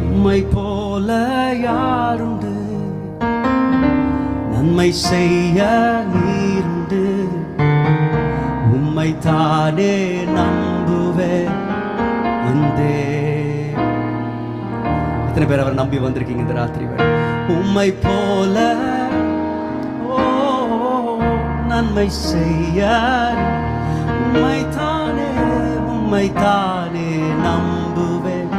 உம்மை போல யாருண்டு, நன்மை செய்ய நீருண்டு. உம்மை தானே நம்புவேன். எத்தனை பேர் அவர் நம்பி வந்திருக்கீங்க இந்த ராத்திரி வேளை? உம்மை போல நன்மை செய்ய உம்மை தானே நம்புவேன்.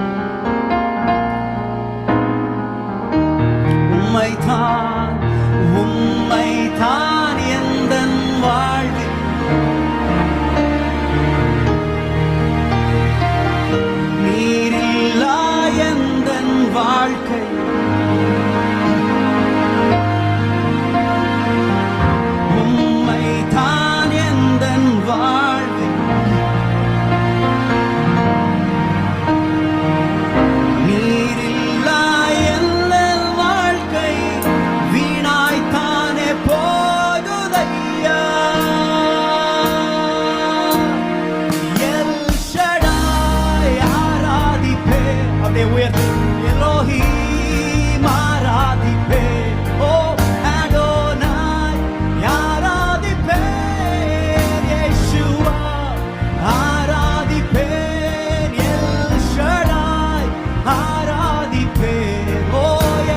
உம்மை தான் எந்தன் வாழ்வில் நீரில்லா எந்தன் வாழ்க்கை. உம்மை தான் எந்தன் வாழ்வில் நீரில்லா எந்தன் வாழ்க்கை வீணாய்த்தானே போகுதையா. எல் ஷடாய் ஆராதிப்பே, அப்படியே உயர்த்து. எலோஹீம் ஆராதிப்பே. ஓ அடோனாய் ஆராதிப்பேன். யேசுவா ஆராதிப்பேன். எல் ஷடாய் ஆராதிப்பேன். ஓ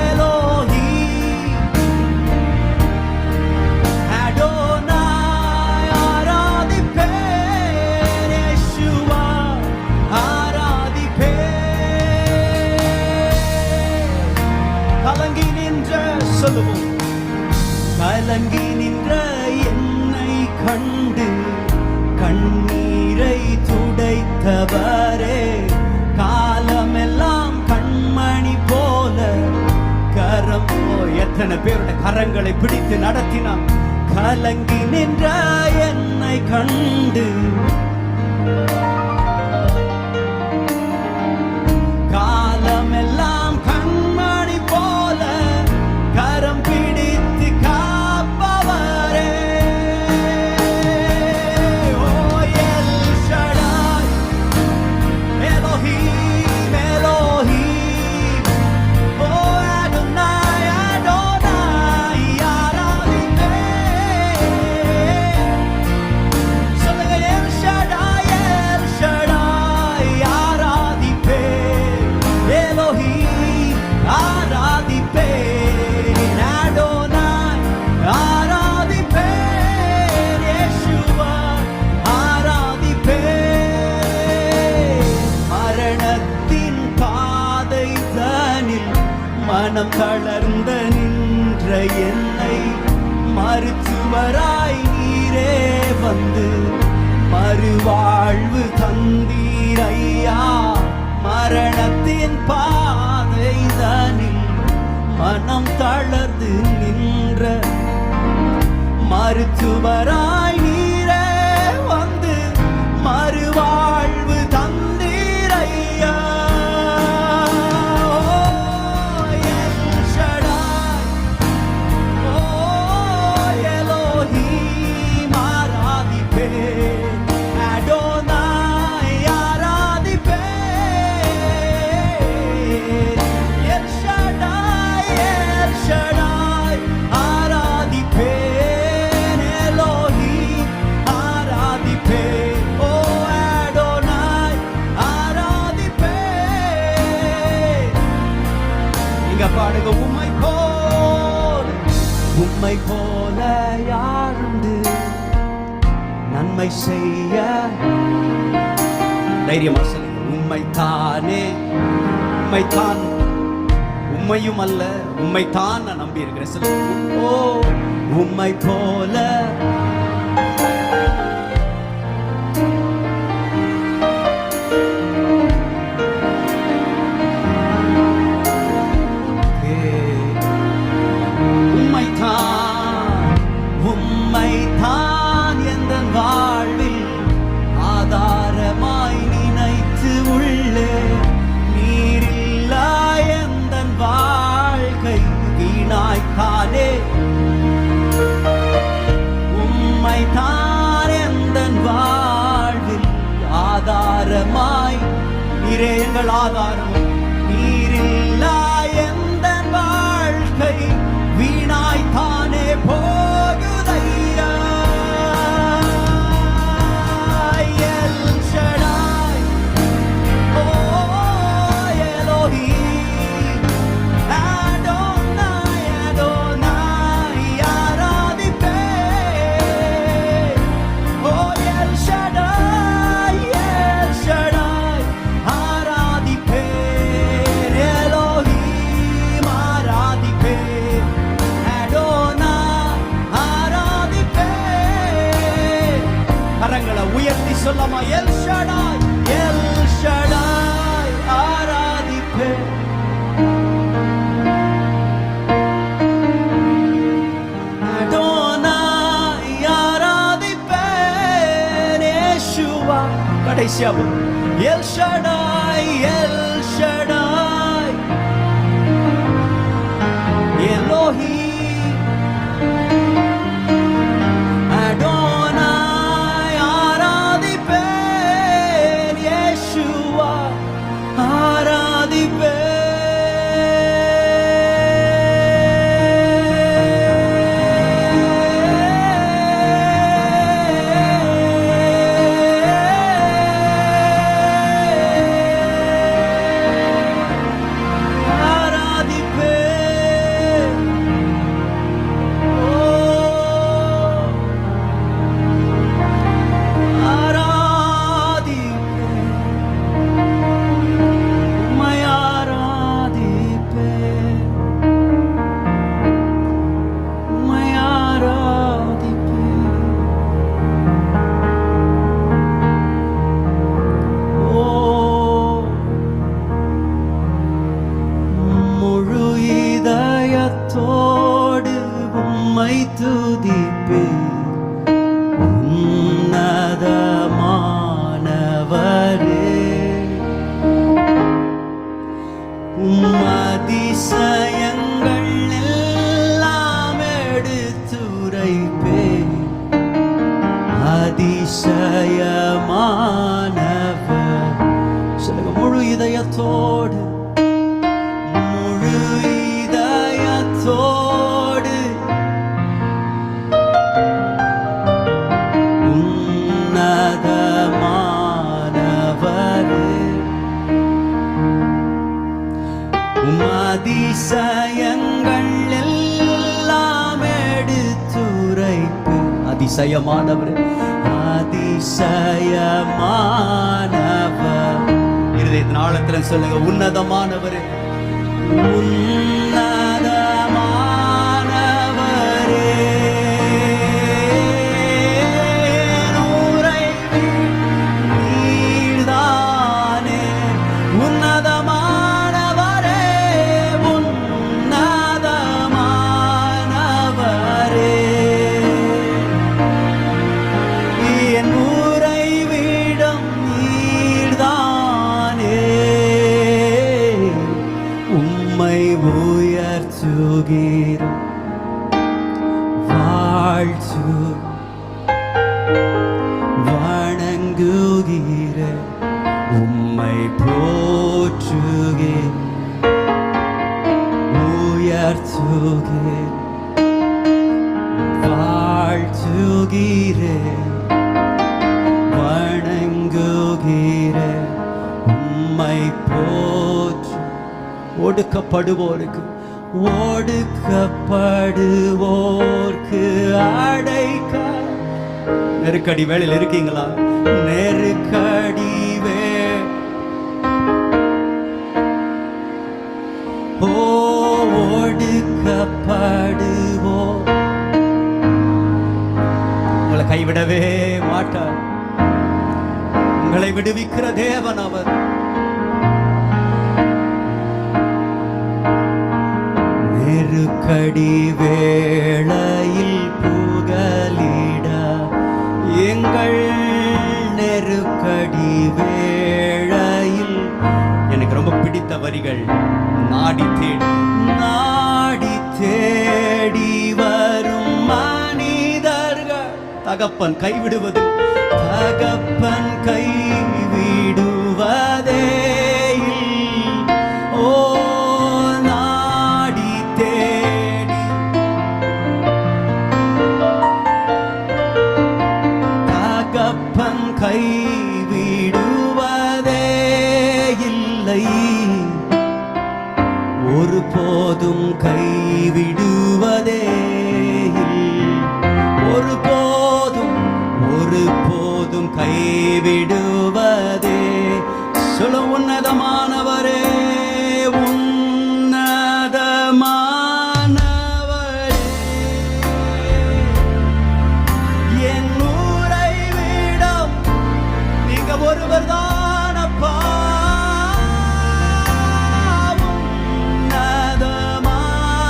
எலோஹீம் அடோனாய் ஆராதிப்பேன். யேசுவா கலங்கி நின்ற சொல்லுவோம். கலங்கி நின்ற என்னை கண்டு கண்ணீரை துடைத்தவரே, காலமெல்லாம் கண்மணி போல கரம். எத்தனை பேருடைய கரங்களை பிடித்து நடத்தினார். கலங்கி நின்ற என்னை கண்டு காலமெல்லாம் கண்மணி போல கரம் பிடித்து காப்பவரே. ஓ எல் ஷடாய் எலோஹீம் எலோஹீம். ஓ அடோனாய் ஆராதிப்பேன். சொல்லுங்க. எல் ஷடாய் ஆராதிப்பேன். எலோஹீம் ஆராதிப்பேன். அடோனாய் ஆராதிப்பேன். யேசுவா ஆராதிப்பேன். மரணத்தின் பாதை தனில் மனம் தளர்ந்த நின்ற என்னை மருத்துவராய் நீரே வந்து மறுவாழ்வு தந்தீரையா. மரணத்தின் பாதை தனில் மனம் தளர்ந்து நின்ற மருத்துவராய் நீரே வந்து மறுவாழ்வு தந்தீரையா. எல் ஷடாய், ஓ எலோஹீம் ஆராதிப்பேன். அடோனாய் ஆராதிப்பேன். எல் ஷடாய் ஆராதிப்பேன். எலோஹீம் ஆராதிப்பேன். ஓ அடோனாய் ஆராதிப்பேன். நீங்க பாடுங்க. உம்மை போல யாருண்டு, நன்மை செய்ய. தைரியமா சொல்லுங்க. உம்மை தானே, உம்மை தான், உம்மையும் அல்ல உம்மை தான் நான் நம்பி இருக்கிறேன். சொல்லுங்க. ஓ உம்மை போல உம்மை தான் எந்தன் வாழ்வில் ஆதாரமாய் நினைத்து உள்ளே. நீரில்லா எந்தன் வாழ்க்கை வீணாய்த்தானே. உம்மை தான் எந்தன் வாழ்வில் ஆதாரமாய். நீரே எங்கள் ஆதாரம். நீரில் ஈஸியாவும் L Shaddai L Shaddai எலோஹி Adonai ஆராதிப்பேன் யேசுவா ஆராதிப்பேன் அதிசயங்கள் எல்லாம் எடுத்துரைப்பேன் அதிசயமானவர் சொல்லுங்க முழு இதயத்தோடு முழு இதயத்தோடு அதிசயங்கள் எல்லாம் எடுத்துரைப்பு அதிசயமானவர் அதிசயமானவர் இருதயத்தின் ஆழத்துல சொல்லுங்க உன்னதமானவர் உன்னதமானவரே நீர்தானே உன்னதமா வாழ்த்து வணங்குகிற உம்மை போற்றுகே உயர்த்துகே வாழ்த்துகிற வணங்குகிற உம்மை போற்று ஒடுக்கப்படுவோருக்கு ஒடுக்கப்படுவோர்க்கு அடைக்க நெருக்கடி வேளையில் இருக்கீங்களா நெருக்கடி ஒடுக்கப்படுவோ உங்களை கைவிடவே மாட்டார் உங்களை விடுவிக்கிற தேவன் அவர் நெருக்கடி வேளையில் புகலிட எங்கள் நெருக்கடி வேளையில் எனக்கு ரொம்ப பிடித்த வரிகள் நாடி தேடி வரும் மனிதர்கள் தகப்பன் கைவிடுவது தகப்பன் கைவிடுவதே ஓ கைவிடுவதே இல்லை ஒரு போதும் கைவிடுவதே ஒரு போதும் கைவிடுவதே சொல்ல உன்னதமானவரே ஒருவர்தானப்பா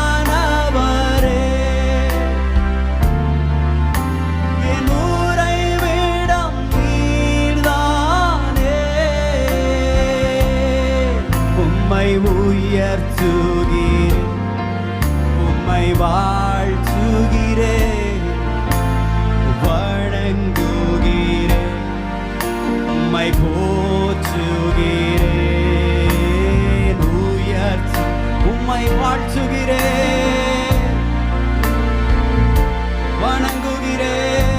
உன்னதமானவரே என் உறைவிடம் நீர்தானே உம்மை உயர்த்துகிறேன், உம்மை வாழ்த்துகிறேன், வணங்குகிறேன், உம்மை போற்றுகிறேன், உயர்த்து உம்மை வாழ்த்துகிறேன், வணங்குகிறேன்.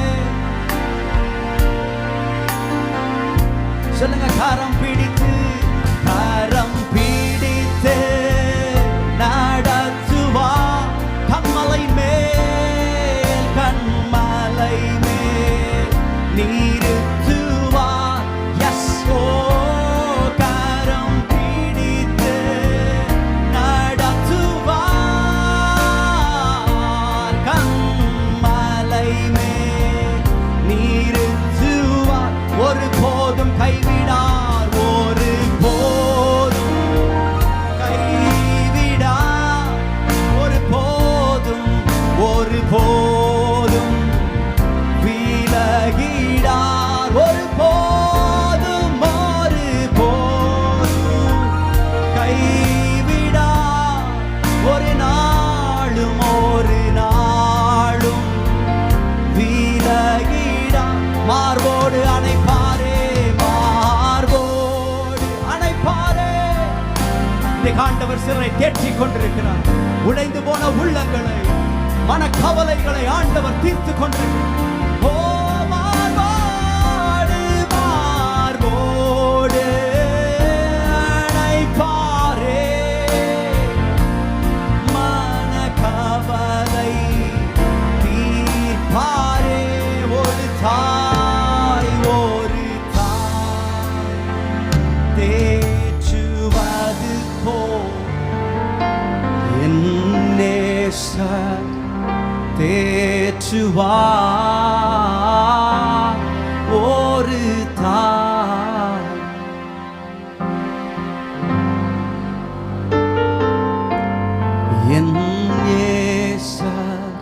சொல்லுங்க, கரம் பிடித்து கரம் பிடித்து நடத்துவா, கண்மலை மேல் கண்மலை மேல் நிறுத்துவா. எஸ் ஓ கரம் பிடித்து நடத்துவா, கண்மலை மேல் நிறுத்துவா. ஒரு போதும் கைவிடார், ஒரு போதும் கைவிடார், ஒரு போதும் ஒரு போதும் விலகிடார், ஒரு போதும் கைவிடார், ஒரு நாளும் விலகிடார். மார்போடு அணைப்பாரே, மார்போடு அணைப்பாரே. இன்றைக்கு ஆண்டவர் சிலரை தேற்றிக் கொண்டிருக்கிறார். உடைந்து போன உள்ளங்களை, மனக்கவலைகளை ஆண்டவர் தீர்த்து கொண்டிருக்கிறார். ஓ மார்போடு மார்போடு அணைப்பாரே, மனக்கவலை தீர்ப்பாரே. ஒரு தாய் தேற்றுவது போல் என் நேசர் தேற்றுவார். ஒரு தாய் என் நேசர்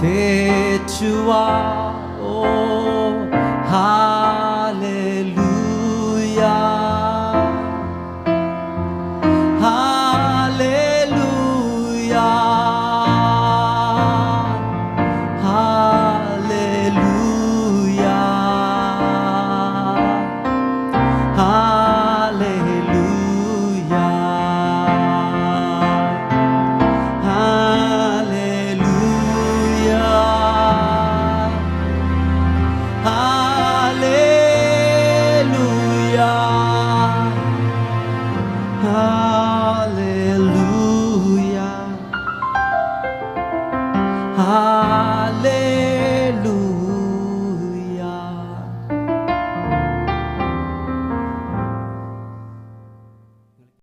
தேற்றுவார். ஓ ஹalleluya, ஹalleluya, ஹalleluya, ஹalleluya, ஹalleluya, ஹalleluya, ஹalleluya.